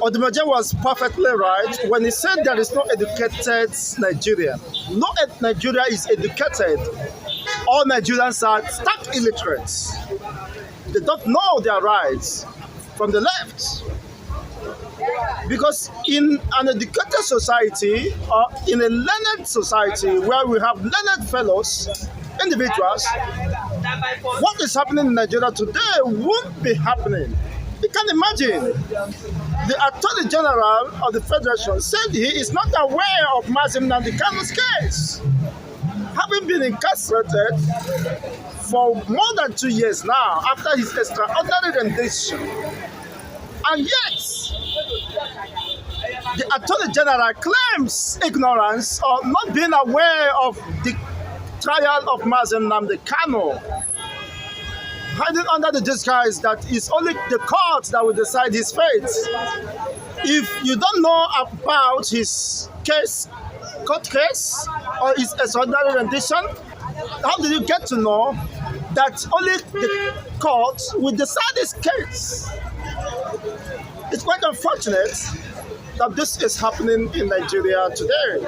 Odumeje was perfectly right when he said there is no educated Nigerian. No Nigeria is educated. All Nigerians are stark illiterates. They don't know their rights from the left. Because in an educated society or in a learned society where we have learned fellows, individuals, what is happening in Nigeria today won't be happening. You can imagine. The Attorney General of the Federation said he is not aware of Mazin Nnamdi Kanu's case. Having been incarcerated for more than 2 years now after his extraordinary rendition. And yet, the Attorney General claims ignorance or not being aware of the trial of Mazin Nnamdi Kanu, hiding under the disguise that it's only the court that will decide his fate. If you don't know about his case, court case, or his extraordinary rendition, how did you get to know that only the court will decide his case? It's quite unfortunate that this is happening in Nigeria today.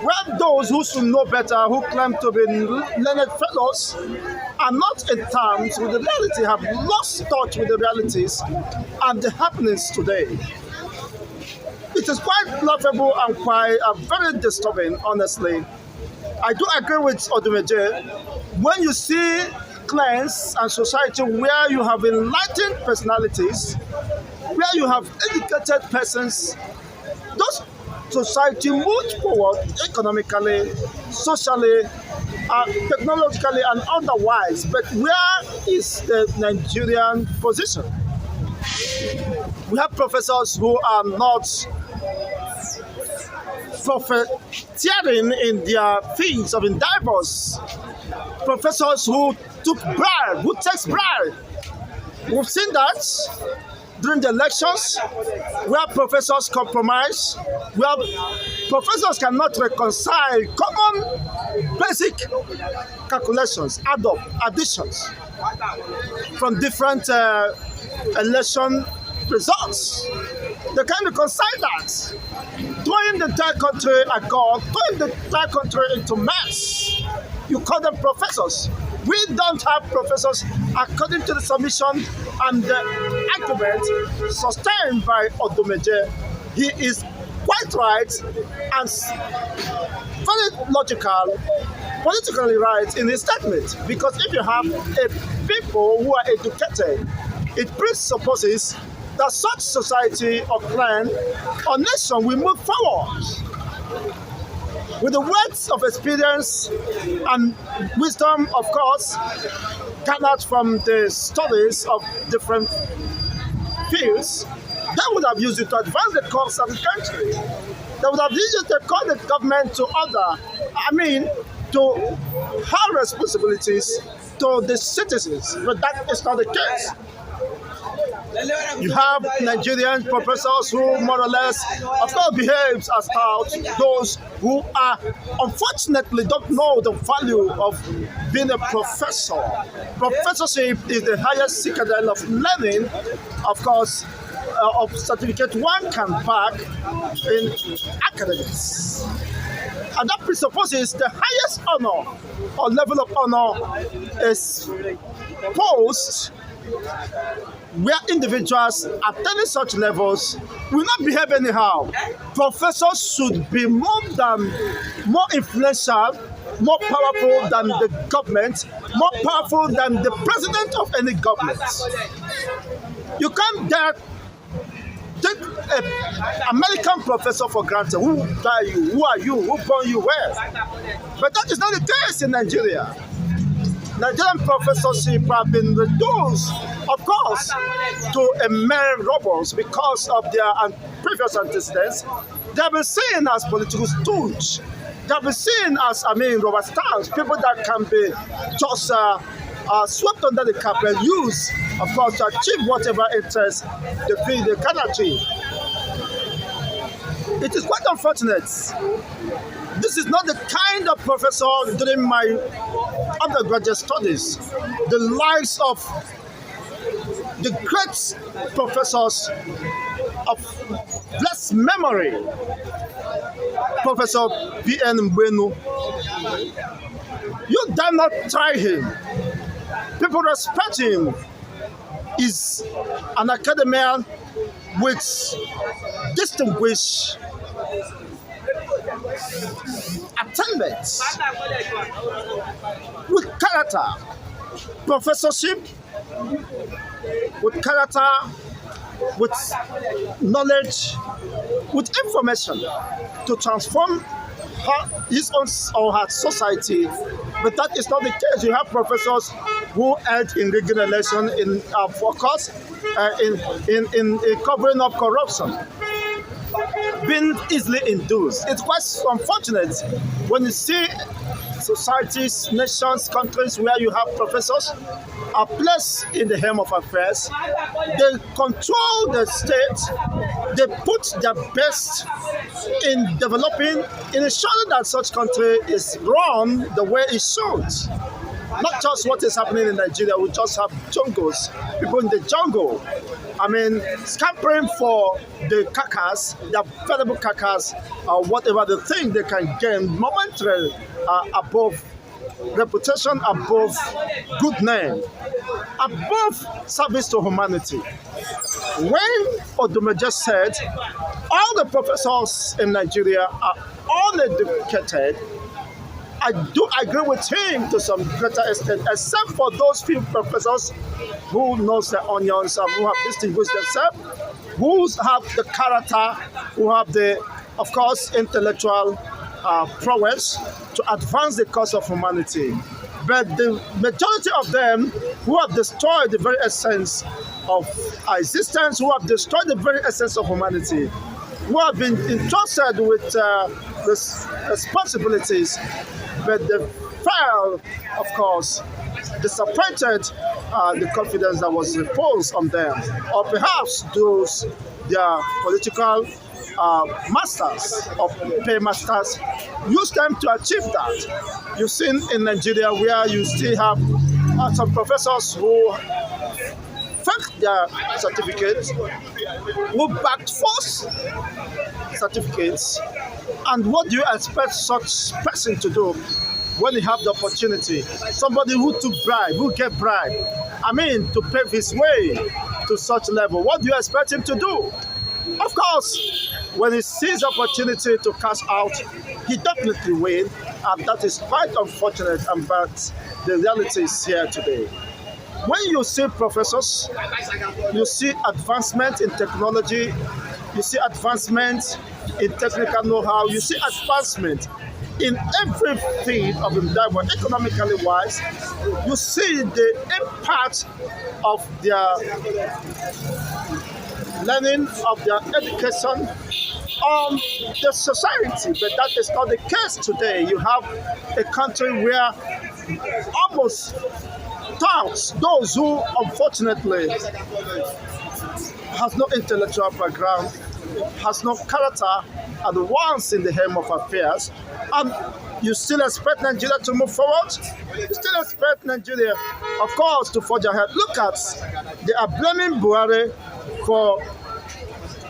Where those who should know better, who claim to be learned fellows, are not in terms with the reality, have lost touch with the realities and the happenings today. It is quite laughable and quite very disturbing, honestly. I do agree with Odumeje. When you see clans and society where you have enlightened personalities, where you have educated persons, those society moves forward economically, socially, technologically, and otherwise. But where is the Nigerian position? We have professors who are not profiteering in their fields of endeavors. Professors who took bribe, who takes bribe. We've seen that during the elections, where professors compromise, where professors cannot reconcile common basic calculations, add up, additions from different election results. They can't reconcile that. Throwing the entire country at God, throwing the entire country into mess. You call them professors. We don't have professors according to the submission and the argument sustained by Odumeje. He is quite right and very logical, politically right in his statement. Because if you have a people who are educated, it presupposes that such society or clan or nation will move forward. With the words of experience and wisdom, of course, gathered from the studies of different fields, they would have used it to advance the cause of the country. They would have used it to call the government to have responsibilities to the citizens, but that is not the case. You have Nigerian professors who more or less, of course, behaves as those who are unfortunately don't know the value of being a professor. Professorship is the highest citadel of learning, of course, of certificate one can back in academics. And that presupposes the highest honor or level of honor is post where individuals attaining such levels will not behave anyhow. Professors should be more influential, more powerful than the government, more powerful than the president of any government. You can't take an American professor for granted. Who are you? Who are you? Who born you where? But that is not the case in Nigeria. Nigerian professorship have been reduced, of course, to a mere robbers because of their previous antecedents. They have been seen as political stooges. They have been seen as, rubber stamps, people that can be just swept under the carpet, used, of course, to achieve whatever interest they can achieve. It is quite unfortunate. This is not the kind of professor during my undergraduate studies. The likes of the great professors of blessed memory, Professor P.N. Mbenu. You dare not try him. People respect him. He's an academician with distinguished attainments, with character, professorship, with character, with knowledge, with information to transform his own or her society. But that is not the case. You have professors who held in regular election in focus in covering up corruption, being easily induced. It's quite unfortunate when you see societies, nations, countries where you have professors are placed in the helm of affairs. They control the state. They put their best in developing, in ensuring that such country is run the way it should. Not just what is happening in Nigeria, we just have jungles, people in the jungle. I mean, scampering for the carcass, the valuable carcass, or whatever the thing they can gain momentarily above reputation, above good name, above service to humanity. When Odumeje said all the professors in Nigeria are uneducated, I do agree with him to some greater extent, except for those few professors who knows their onions and who have distinguished themselves, who have the character, who have the, of course, intellectual prowess to advance the cause of humanity. But the majority of them who have destroyed the very essence of our existence, who have destroyed the very essence of humanity, who have been entrusted with responsibilities, but they failed, of course, disappointed the confidence that was reposed on them, or perhaps those their political masters or paymasters use them to achieve that. You've seen in Nigeria where you still have some professors who faked their certificates, who backed false certificates. And what do you expect such person to do when he have the opportunity? Somebody who took bribe, who gave bribe, I mean, to pave his way to such level. What do you expect him to do? Of course, when he sees opportunity to cash out, he definitely will. And that is quite unfortunate, but the reality is here today. When you see professors, you see advancement in technology, you see advancement in technical know-how, you see advancement in every field of endeavor, economically wise. You see the impact of their learning, of their education on the society. But that is not the case today. You have a country where almost those who unfortunately has no intellectual background, has no character, are the ones in the helm of affairs. And you still expect Nigeria to move forward? You still expect Nigeria, of course, to forge ahead. Look at, they are blaming Buhari for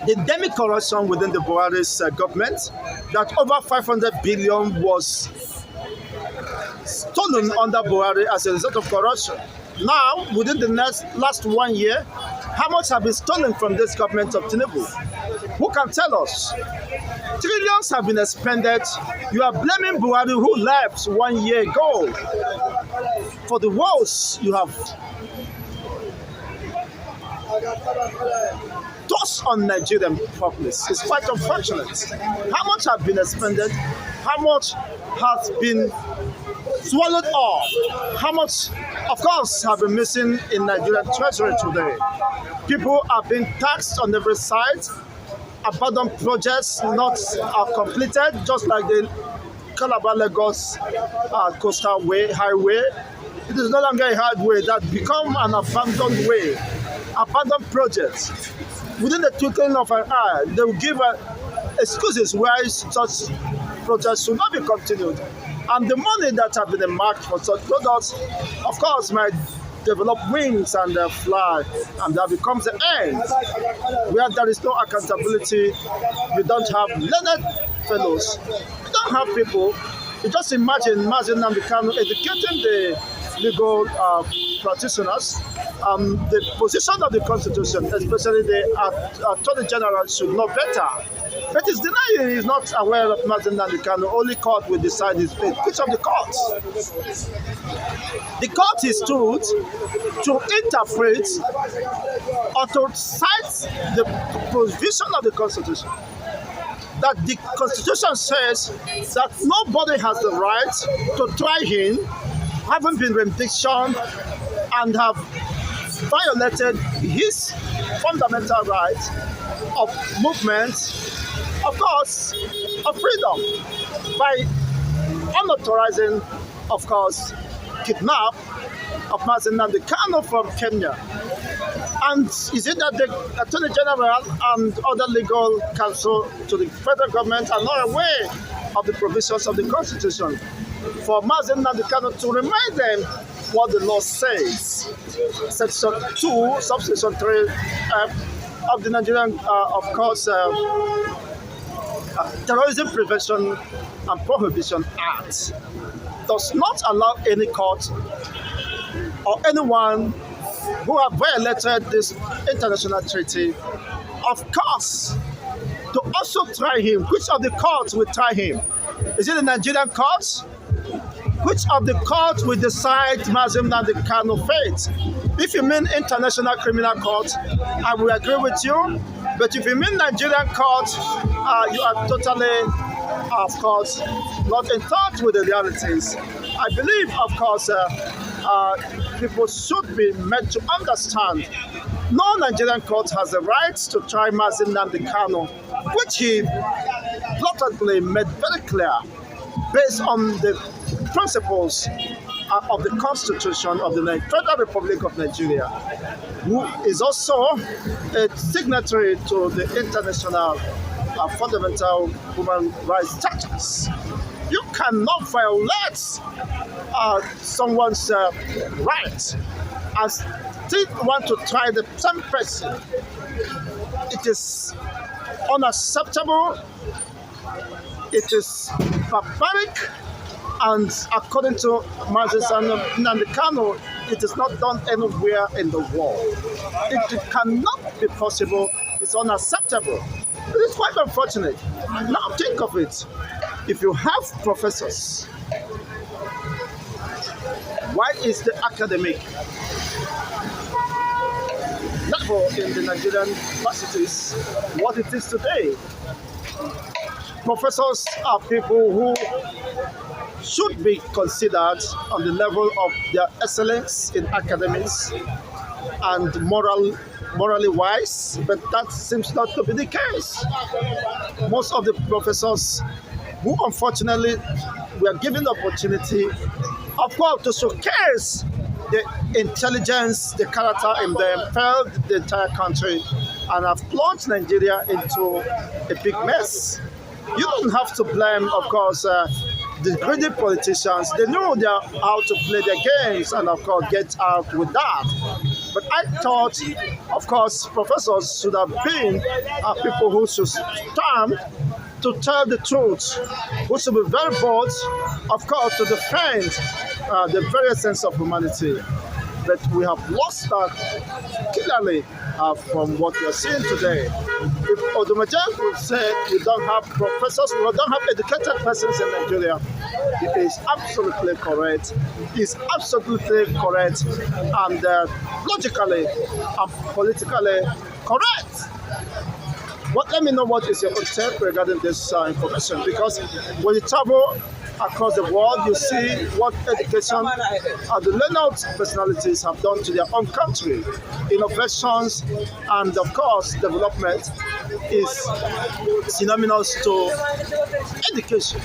the demi-corruption within the Buhari's government, that over 500 billion was stolen under Buhari as a result of corruption. Now, within the last 1 year, how much have been stolen from this government of Tinubu? Who can tell us? Trillions have been expended. You are blaming Buhari, who left 1 year ago, for the woes you have tossed on Nigerian populace. It's quite unfortunate. How much have been expended? How much has been swallowed up? How much, of course, have been missing in Nigerian treasury today? People are being taxed on every side. Abandoned projects not completed, just like the Calabar-Lagos coastal highway. It is no longer a highway, that become an abandoned way, abandoned projects. Within the twinkling of an eye, they will give excuses why such projects should not be continued. And the money that have been earmarked for such products, of course, might develop wings and fly, and that becomes the end. Where there is no accountability, you don't have learned fellows, you don't have people. You just imagine Nnamdi Kanu educating the legal practitioners. The position of the Constitution, especially the Attorney General, should know better. But he's denying he is not aware of Nnamdi Kanu. Only court will decide his fate. Which of the courts? The court is told to interpret or to cite the provision of the Constitution. That the Constitution says that nobody has the right to try him, having been rendition and have violated his fundamental right of movement, of course, of freedom, by unauthorizing, of course, kidnap of Nnamdi Kanu from Kenya. And is it that the Attorney General and other legal counsel to the federal government are not aware of the provisions of the Constitution for Nnamdi Kanu to remind them what the law says? Section 2, subsection 3 of the Nigerian, of course, Terrorism Prevention and Prohibition Act does not allow any court or anyone who have violated this international treaty, of course, to also try him. Which of the courts will try him? Is it the Nigerian courts? Which of the courts will decide Nnamdi Kanu fate? If you mean International Criminal Court, I will agree with you. But if you mean Nigerian court, you are totally, of course, not in touch with the realities. I believe, of course, people should be made to understand no Nigerian court has the right to try Nnamdi Kanu, which he blatantly made very clear based on the principles of the Constitution of the Federal Republic of Nigeria, who is also a signatory to the International Fundamental Human Rights Charters. You cannot violate someone's right and still want to try the same person. It is unacceptable. It is barbaric. And according to Nnamdi Kanu, it is not done anywhere in the world. It cannot be possible. It's unacceptable. It is quite unfortunate. Now think of it. If you have professors, why is the academic level in the Nigerian universities what it is today? Professors are people who should be considered on the level of their excellence in academics and morally wise, but that seems not to be the case. Most of the professors who unfortunately were given the opportunity, of course, to showcase the intelligence, the character in them, failed the entire country and have plunged Nigeria into a big mess. You don't have to blame, of course, the greedy politicians. They know how to play their games and, of course, get out with that. But I thought, of course, professors should have been people who should stand to tell the truth, who should be very bold, of course, to defend the very essence of humanity. But we have lost that clearly from what we are seeing today. If Odumeje would say we don't have professors, we don't have educated persons in Nigeria, it is absolutely correct. It's absolutely correct and logically and politically correct. But let me know what is your own take regarding this information, because when you travel across the world, you see what education the learned personalities have done to their own country. Innovations and, of course, development is synonymous to education.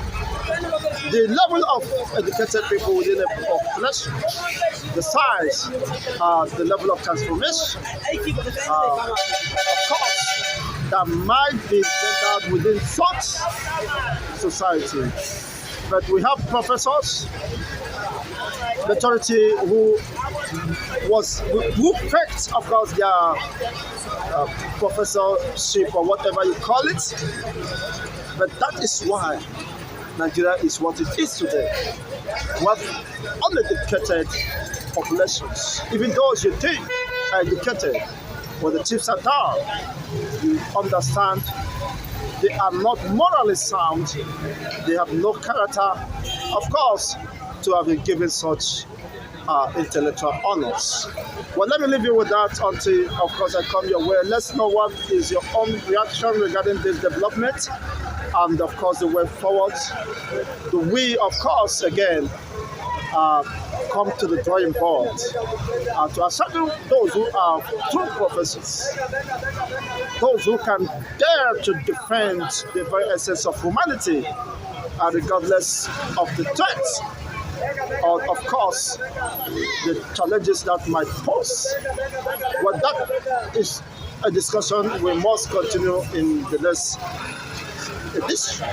The level of educated people within a population, the size, the level of transformation, of course, that might be centered within such society. But we have professors the authority who faked, of course, their professorship or whatever you call it. But that is why Nigeria is what it is today. We have uneducated populations. Even those you think are educated, when the chiefs are down, you understand they are not morally sound. They have no character, of course, to have been given such intellectual honors. Well, let me leave you with that until, of course, I come your way. Let's know what is your own reaction regarding this development, and of course, the way forward. Do we, of course, again, come to the drawing board to assemble those who are true professors, those who can dare to defend the very essence of humanity, regardless of the threats or, of course, the challenges that might pose. Well, that is a discussion we must continue in the next edition.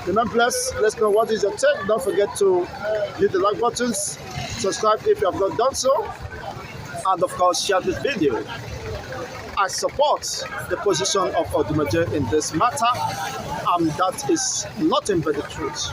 Remember, let's know what is your take. Don't forget to hit the like buttons, subscribe if you have not done so, and of course share this video. I support the position of Odumeje in this matter, and that is nothing but the truth.